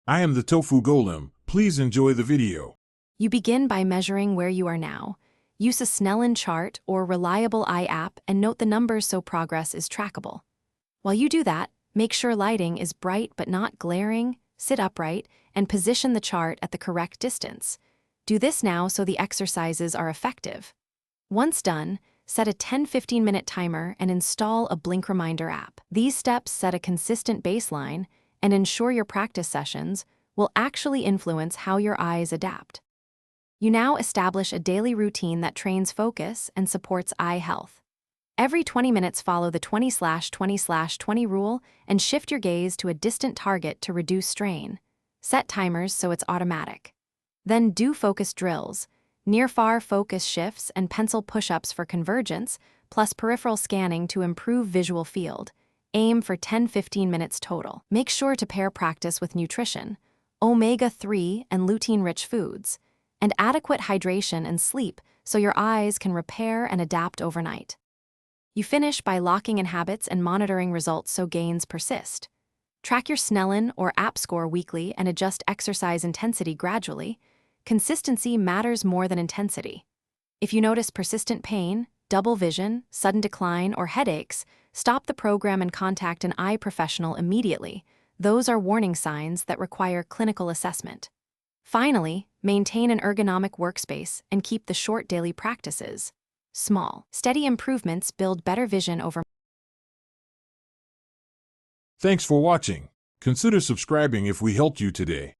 I am the tofu golem. Please enjoy the video. You begin by measuring where you are now. Use a Snellen chart or reliable eye app and note the numbers so progress is trackable. While you do that, make sure lighting is bright but not glaring, sit upright, and position the chart at the correct distance. Do this now so the exercises are effective. Once done, set a 10-15 minute timer and install a blink reminder app. These steps set a consistent baseline and ensure your practice sessions will actually influence how your eyes adapt. You now establish a daily routine that trains focus and supports eye health. Every 20 minutes follow the 20/20/20 rule and shift your gaze to a distant target to reduce strain. Set timers so it's automatic. Then do focus drills, near-far focus shifts and pencil push-ups for convergence, plus peripheral scanning to improve visual field. Aim for 10-15 minutes total. Make sure to pair practice with nutrition, omega-3 and lutein-rich foods, and adequate hydration and sleep so your eyes can repair and adapt overnight. You finish by locking in habits and monitoring results so gains persist. Track your Snellen or app score weekly and adjust exercise intensity gradually. Consistency matters more than intensity. If you notice persistent pain, double vision, sudden decline, or headaches, stop the program and contact an eye professional immediately. Those are warning signs that require clinical assessment. Finally, maintain an ergonomic workspace and keep the short daily practices small. Steady improvements build better vision over. Thanks for watching. Consider subscribing if we helped you today.